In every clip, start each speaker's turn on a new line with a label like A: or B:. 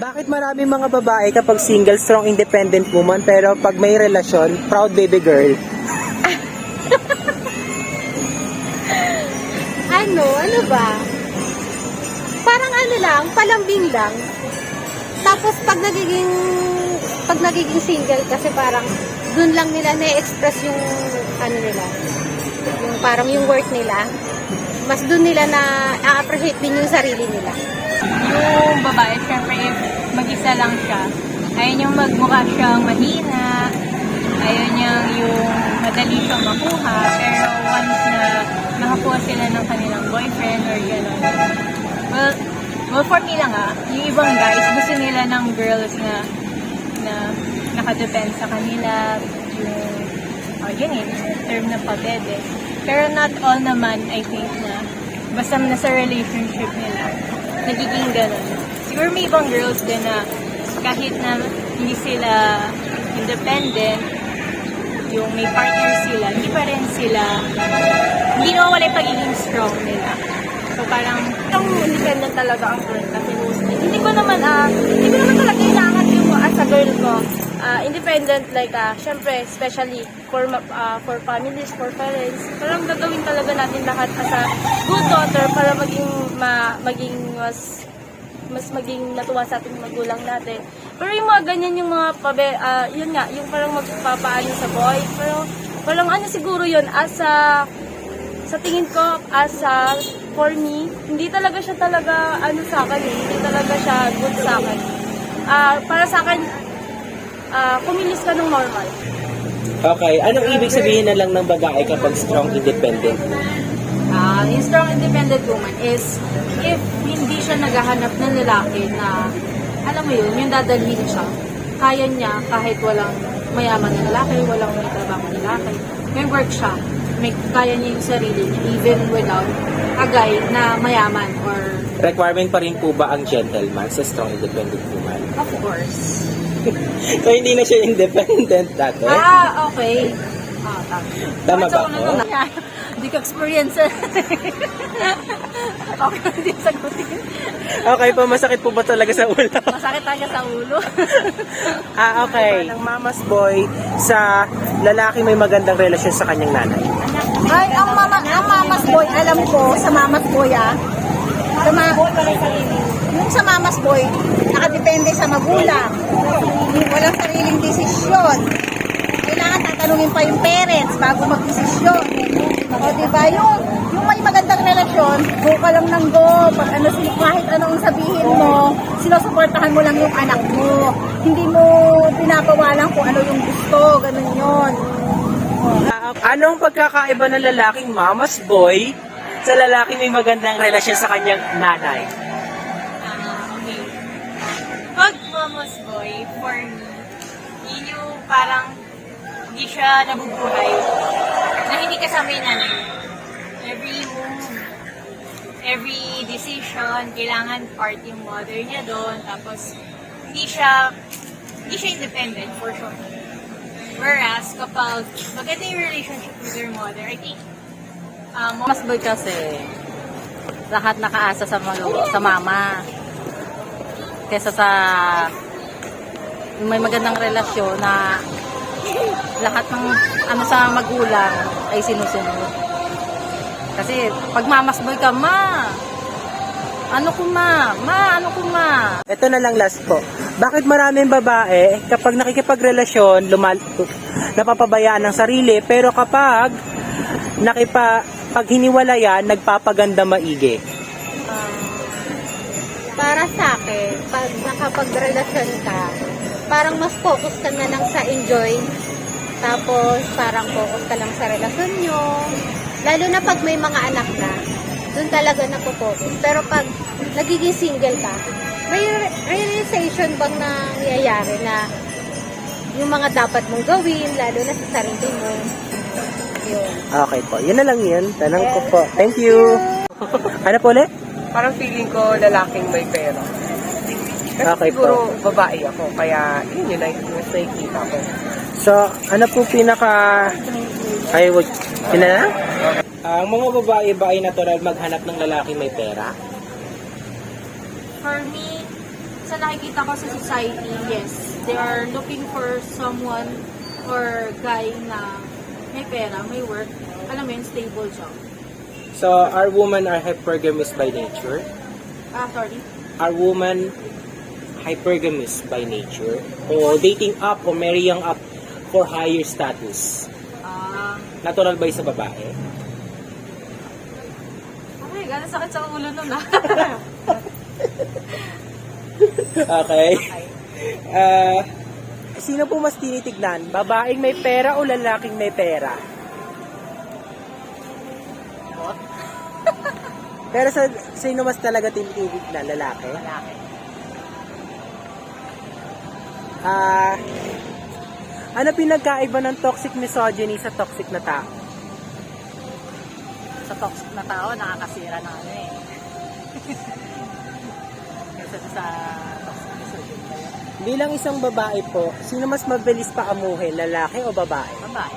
A: Bakit maraming mga babae kapag single, strong, independent woman, pero pag may relasyon, proud baby girl?
B: Ano ba? Parang ano lang, palambing lang. Tapos pag nagiging single kasi parang dun lang nila na-express yung ano nila. Yung parang yung worth nila. Mas dun nila na a-appreciate din yung sarili nila.
C: Yung babae, syempre if mag-isa lang siya, ayaw niyang magmukha siyang mahina, ayaw niyang yung madali siyang makuha, pero once na nakakuha sila ng kanilang boyfriend or gano'n, well for me lang yung ibang guys, gusto nila ng girls na nakadepend sa kanila, yung yun term na pabebe. Pero not all naman, I think na basta nasa relationship nila, nagiging gano'n. Siguro may ibang girls din na kahit na hindi sila independent, yung may partner sila, hindi pa rin sila, hindi nawawala yung pagiging strong nila. So parang,
B: Ang independent talaga ang girl kasi hindi ko naman talaga inaangat yung as a girl ko. Independent like syempre especially for families, for parents. Parang gagawin talaga natin lahat as a good daughter para maging mas maging natuwa sa ating magulang natin. Pero yung mga ganyan, yung mga yun nga, yung parang magpapaano sa boy. Pero parang ano siguro yun, sa tingin ko, for me, hindi talaga siya ano sa akin, hindi talaga siya good sa akin. Para sa akin, kumilos ka ng normal.
A: Okay, anong ibig sabihin na lang ng babae kapag strong, independent?
D: Yung strong independent woman is if hindi siya naghahanap ng lalaki na, alam mo yun, yung dadalhin siya, kaya niya kahit walang mayaman na lalaki, walang may trabaho na lalaki, may work siya, kaya niya yung sarili niya, even without a guy na mayaman or...
A: Requirement pa rin po ba ang gentleman sa strong, independent woman?
D: Of course.
A: So hindi na siya independent dati?
D: Okay.
A: Tama ba ako?
D: Hindi ka experience. Okay, hindi sagutin.
A: Okay po, masakit po ba talaga sa ulo?
D: Masakit talaga sa ulo.
A: Okay. Ng mama's boy sa lalaki may magandang relasyon sa kanyang nanay.
B: Ay, ang mama's boy, alam ko, sa mama's boy yung sa mama's boy, nakadepende sa magulang. Walang sariling desisyon. Kailangan tatanungin pa yung parents bago mag-desisyon. O diba, yung may magandang relasyon, go ka lang ng go. Pag kahit anong sabihin mo, sinusuportahan mo lang yung anak mo. Hindi mo pinapawalan kung ano yung gusto, ganun yun.
A: Anong pagkakaiba ng lalaking mama's boy sa lalaking may magandang relasyon sa kanyang nanay?
C: okay. Pag mama's boy, for me, yun yung parang hindi siya nabubuhay na hindi kasama yung nanay. Every move, every decision, kailangan part yung mother niya doon. Tapos, hindi siya independent, for sure. Whereas, kapag maganda yung relationship with your mother, I think,
D: Mas boy kasi, lahat nakaasa sa mama. Kesa sa may magandang relasyon na lahat ng ano sa magulang ay sinusunod. Kasi pag mamas boy ka, ano ko ma?
A: Ito na lang last po. Bakit maraming babae kapag nakikipagrelasyon, napapabayaan ng sarili, pero kapag pag hiniwalayan, nagpapaganda maigi?
B: Para sa akin, pag nakapag-relasyon ka, parang mas focus ka na lang sa enjoy. Tapos, parang focus ka lang sa relasyon nyo. Lalo na pag may mga anak na, dun talaga napofocus. Pero pag nagiging single ka, may realization bang nangyayari na yung mga dapat mong gawin, lalo na sa sarili mo. Yun.
A: Okay po. Yun na lang yun. Tanong ko po. Thank you. Ano po ulit?
E: Parang feeling ko lalaking may pera. Kasi
A: Okay
E: siguro babae ako, kaya yun yun mas nakikita ko.
A: So, ano po sino na? Ang mga babae ba ay natural maghanap ng lalaking may pera?
C: for me,
D: sa nakikita ko sa society, yes, they are looking for someone or guy na may pera, may work, alam mo yun, stable job.
A: So, are women are hypergamous by nature?
D: Sorry?
A: Are women hypergamous by nature? O dating up o marrying up for higher status? Natural ba yun sa babae?
D: Okay, gano'n sakit sa ulo nun ah.
A: Okay. Sino po mas tinitignan? Babaeng may pera o lalaking may pera? Pero sino mas talaga tinitignan? Lalaki?
C: Lalaki.
A: Ano pinagkaiba ng toxic misogyny sa toxic na tao?
C: Sa toxic na tao, nakakasira na ano eh. Kasi sa toxic misogyny ba yun?
A: Bilang isang babae po, sino mas mabilis pa amuhin? Lalaki o babae?
C: Babae.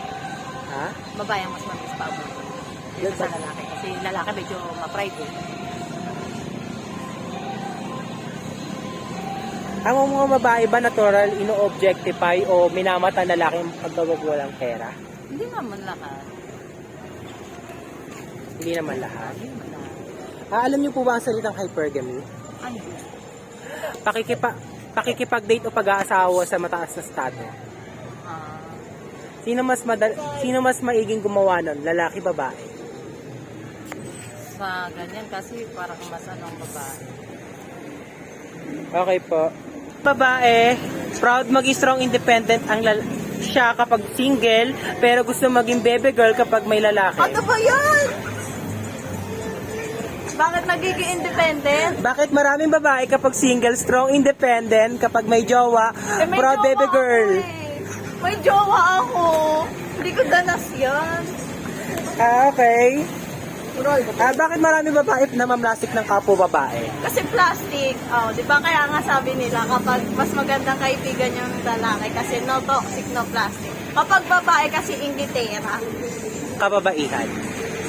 A: Ha?
C: Babae ang mas mabilis pa abutin. Kaysa sa lalaki. Kasi lalaki medyo ma-pride eh.
A: Ang mga babae ba natural ino-objectify o minamata na lalaki pagkawag walang pera?
C: Hindi naman lahat.
A: Hindi naman lahat.
C: Hindi naman lahat.
A: Alam niyo po ba ang salitang hypergamy?
C: Ano yun?
A: Pakikipag-date o pag-aasawa sa mataas na estado. Sino mas maiging gumawa nun? Lalaki, babae?
C: Sa ganyan kasi parang mas anong babae.
A: Okay po. Babae, proud maging strong independent siya kapag single, pero gusto maging baby girl kapag may lalaki.
B: Ano ba yan? Bakit nagiging independent?
A: Bakit maraming babae kapag single, strong independent, kapag may jowa,
B: May
A: proud
B: jowa
A: baby girl?
B: ako eh. May jowa ako. Hindi ko danas yan.
A: Okay. Bakit maraming babae na mamlastik ng kapo babae?
B: Kasi plastic. Oh, di ba kaya nga sabi nila kapag mas magandang kaibigan yung lalaki kasi no toxic, no plastic. Kapag babae kasi inggitera.
A: Kababaihan.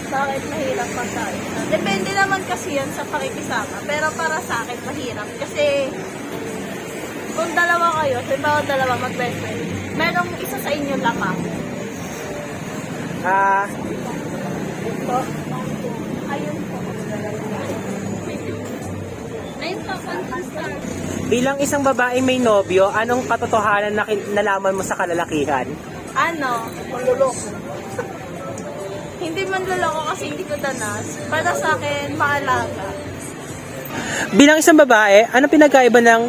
B: Bakit mahirap pagkain? Depende naman kasi yan sa pakikisama. Pero para sa akin mahirap. Kasi kung dalawa kayo, halimbawa dalawa mag-best friend, merong isa sa inyo lamang. Ayun po. Ayun po, contestant.
A: Bilang isang babae may nobyo, anong katotohanan na nalaman mo sa kalalakihan?
B: Ano? Manluloko. Hindi manluloko kasi hindi ko danas. Para sa akin, maalaga.
A: Bilang isang babae, ano pinagkaiba ng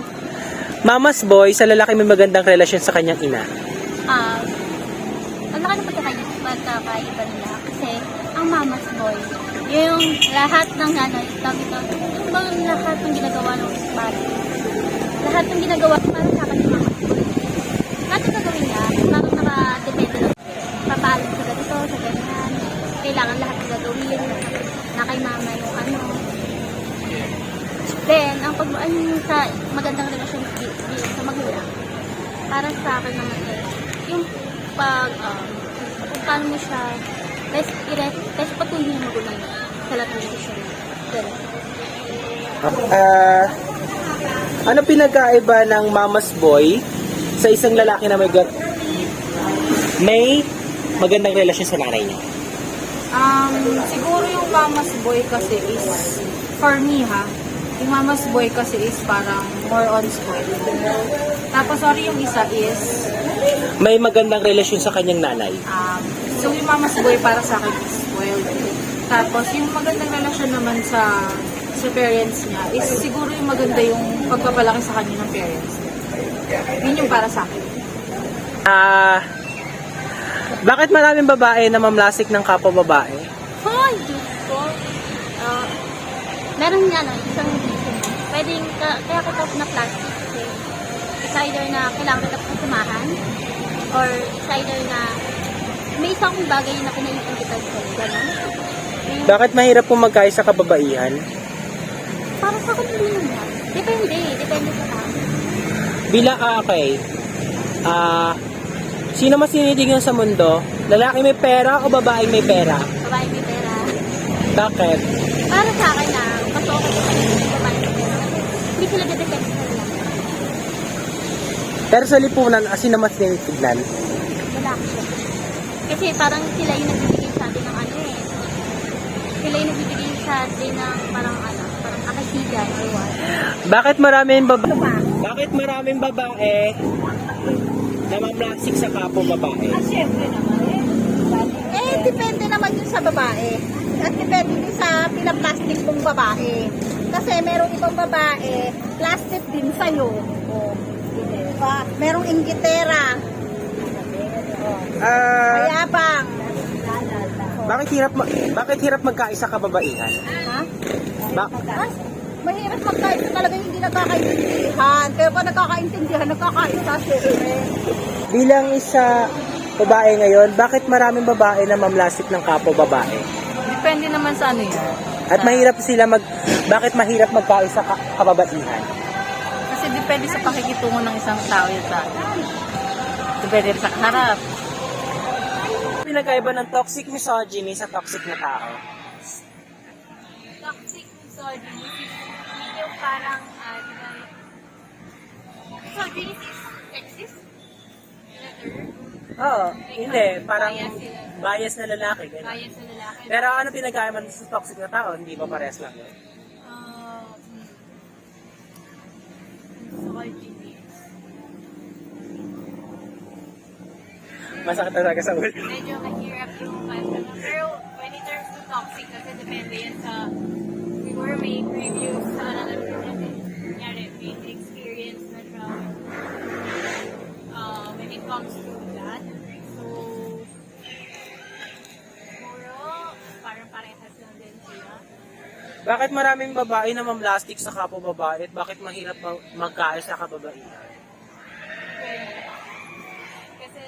A: mama's boy sa lalaki may magandang relasyon sa kanyang ina?
F: Ang laki ng pagkakaiba nila kasi ang mama's boy, yung lahat ng sabi ko, yung bang lahat ng ginagawa ng bata, lahat ng ginagawa para sa akin ng mama's boy. Lahat ng gagawin niya, parang nakadepende lang. Papaalam sa ganito, sa ganyan. Kailangan lahat ng gagawin, na kay mama yung ano. Then, ang sa magandang relasyon sa magulang, para sa akin naman yung kung paano mo siya best patuloy yung magulang sa lahat ng desisyon.
A: Ano pinagkaiba ng mama's boy sa isang lalaki na may magandang relasyon sa nanay niya?
D: Siguro yung mama's boy kasi is, for me ha, yung mama's boy kasi is parang more on spoiled. Tapos sorry, yung isa is,
A: May magandang relasyon sa kanyang nanay.
D: so yung mama's boy para sa akin is spoiled. Tapos yung magandang relasyon naman sa parents niya is siguro yung maganda yung pagpapalaki sa kanya ng parents niya. Yun yung para sa akin.
A: Bakit maraming babae na mamlasik ng kapwa babae?
F: Hoy, Diyos ko. Meron nga isang reason. Pwedeng, kaya kita na plastic kasi it's either na kailangan kita pasumahan or it's either na may isang bagay na pinaipan kita sa'yo. Ganon.
A: Bakit mahirap po magkaya sa kababaihan?
F: Para sa akin hindi naman. Depende sa tao.
A: Sino mas sinitignan sa mundo? Lalaki may pera o babaeng may pera?
F: Babae may pera.
A: Bakit?
F: Para sa akin na, mas okay sa kanila yung babae may pera. Hindi sila dedepende sa lalaki.
A: Pero sa lipunan, sino mas tinitignan?
F: Lalaki siya. Kasi parang sila yung nagbibigay sa atin ng ano eh. Sila yung nagbibigay sa atin ng parang ano, parang kakasigan or what.
A: Bakit maraming babae na mamlasik sa kapwa babae?
G: Depende naman yun sa babae. At depende din sa pinaplastic mong babae. Kasi merong ibang babae, plastic din sa'yo. Diba? Merong inggitera, mayabang.
A: Bakit hirap magkaisa kababaihan?
G: Ha?
A: Ba-
G: Mahirap magkaisa talaga yung hindi nagkakaintindihan. Pero pag nagkakaintindihan, nagkakaisa siyempre.
A: Bilang isa babae ngayon, bakit maraming babae na mamlasik ng kapwa babae?
D: Depende naman sa ano yun.
A: At bakit mahirap magkaisa kababaihan?
D: Kasi depende sa pakikitungo ng isang tao yun sa atin. Depende sa harap.
A: Pinagkaiba ng toxic misogyny sa toxic na tao.
C: Toxic misogyny is yung parang, misogyny is sexist?
A: Oo, hindi. Parang
C: Bias sila.
A: bias na lalaki. Ganun.
C: Bias sa lalaki.
A: Pero ano pinagkaiba sa toxic na tao? Hindi ba parehas lang yun?
C: Misogyny.
A: Masakit talaga sa ulo.
C: Medyo mahirap yung pero when it turns to toxic, kasi depende yan sa, siguro may reviews sa another person. Kunyari, may experience na siya when it comes to that. So, siguro, parang parehas lang din sila.
A: Bakit maraming babae na mamlastik sa kapwa babae at bakit mahirap magkaisa sa kababaihan?
C: Kasi,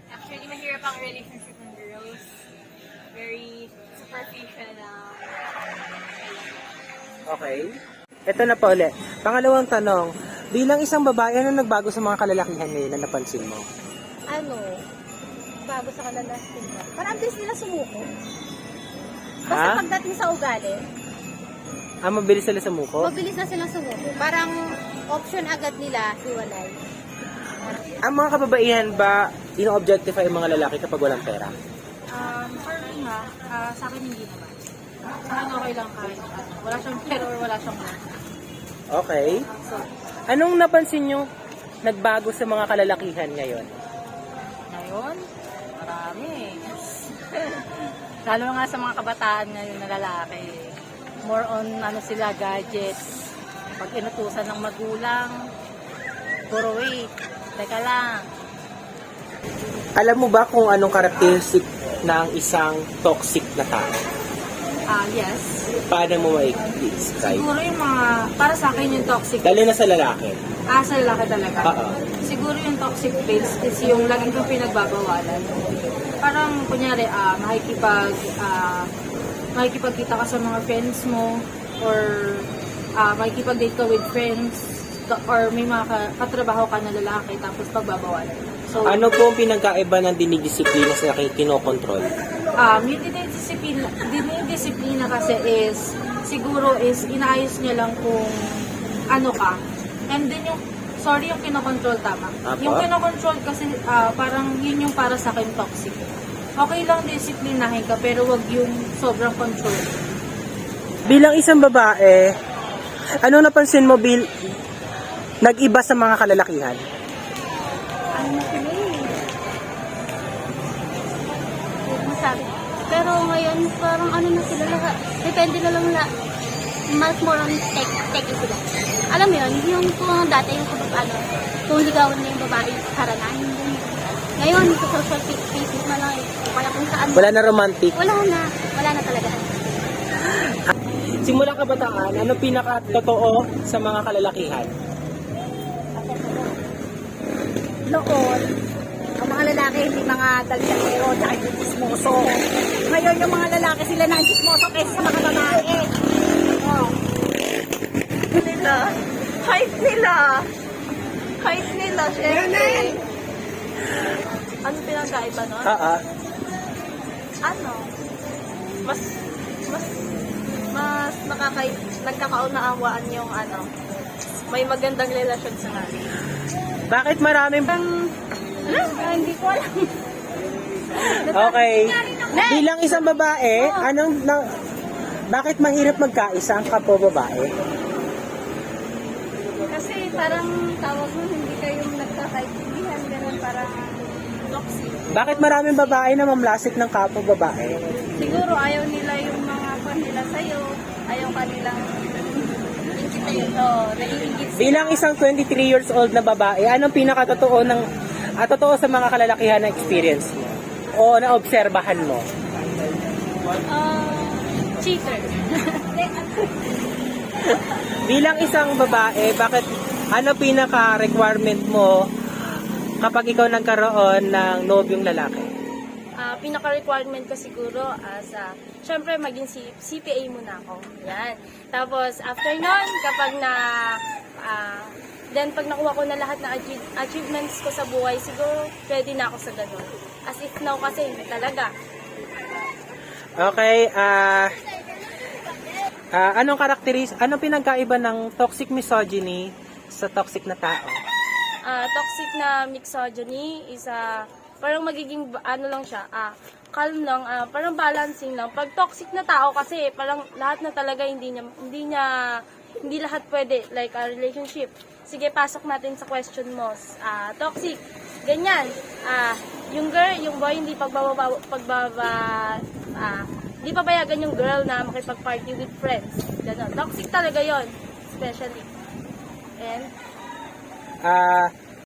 C: actually, mahirap ang relationship ng girls. Very superficial na.
A: Okay. Ito na pa ulit. Pangalawang tanong. Bilang isang babae, ano nagbago sa mga kalalakihan ngayon na napansin mo?
G: Ano? Bago sa kalalaking mo. Parang ang bilis nila sumuko. Basta
A: Ha?
G: pagdating sa ugali,
A: Mabilis sila sumuko?
G: mabilis na silang sumuko. Parang option agad nila, hiwalay.
A: Ang mga kababaihan ba, ino-objectify ang mga lalaki kapag walang pera?
D: For me nga, sa akin hindi naman. Sa akin okay lang kahit wala siyang pera or wala siyang money.
A: Okay.
D: So,
A: Anong napansin nyo nagbago sa mga kalalakihan ngayon?
D: ngayon, marami. Lalo nga sa mga kabataan ngayon na lalaki. More on ano sila, gadgets. Pag inutusan ng magulang, puro wait, teka lang.
A: Alam mo ba kung anong karakteristik ng isang toxic na tao?
D: Yes.
A: Paano mo ma-describe?
D: Siguro yung mga, para sa akin yung toxic,
A: Dali na sa lalaki.
D: sa lalaki talaga.
A: Oo.
D: Siguro yung toxic traits is yung laging kang pinagbabawalan. Parang, kunyari, makikipagkita ka sa mga friends mo, or makikipag-date ka with friends, or may mga katrabaho ka na lalaki, tapos pagbabawalan. So,
A: Ano po ang pinagkaiba ng dinidisiplina sa kinokontrol?
D: yung dinidisiplina kasi is, siguro is, inaayos niya lang kung ano ka. And then yung, yung kinokontrol, tama.
A: Apo.
D: Yung kinokontrol kasi, parang yun yung para sa akin toxic. Okay lang disiplinahin ka, pero wag yung sobrang control.
A: Bilang isang babae, ano napansin mo nag-iba sa mga kalalakihan?
F: Masabi. Pero ngayon, parang ano na sila lahat. Depende na lang mas more on tech sila. Alam mo yun, yung kung dati yung kung ligawan na yung babae, karanahan din. Ngayon, sa social Facebook na lang, wala kung saan.
A: Wala na romantic.
F: Wala na talaga.
A: Simula kabataan, ano pinaka-totoo sa mga kalalakihan?
G: Noon, ang mga lalaki hindi mga dalgero, dahil chismoso. Ngayon yung mga lalaki sila na ang chismoso kaysa sa mga babae. Oh. Hype nila, syempre.
B: Ano pinagkaiba nun?
G: Ano?
B: Mas nagkakaunawaan yung may magandang relasyon sa natin.
A: Bakit maraming...
G: Hindi ko alam.
A: Okay. Bilang isang babae, bakit mahirap magkaisa ang kapwa babae?
G: Kasi parang tawag mo, hindi kayo nagkakaintindihan, ganun parang toxic.
A: Bakit maraming babae na mamlasik ng kapwa babae?
G: Siguro ayaw nila yung mga nila sa'yo, ayaw kanilang ingit naiingit sila.
A: Bilang isang 23 years old na babae, anong pinakatotoo totoo sa mga kalalakihan na experience mo? O naobserbahan mo?
B: Cheater.
A: Bilang isang babae, ano pinaka-requirement mo kapag ikaw nagkaroon ng nobyong lalaki?
B: Pinaka-requirement ko siguro syempre maging CPA muna ako. Yan. Tapos after nun, kapag pag nakuha ko na lahat ng achievements ko sa buhay, siguro ready na ako sa ganun. As if now kasi hindi talaga.
A: Okay, anong pinagkaiba ng toxic misogyny sa toxic na tao?
B: Toxic na misogyny is parang magiging lang siya, calm lang, parang balancing lang. Pag toxic na tao kasi parang lahat na talaga hindi lahat pwede, like a relationship. Sige, pasok natin sa question mo. Toxic, ganyan. Yung girl, yung boy hindi hindi pabayagan yung girl na makipag-party with friends. Ganon. Toxic talaga yon, especially. And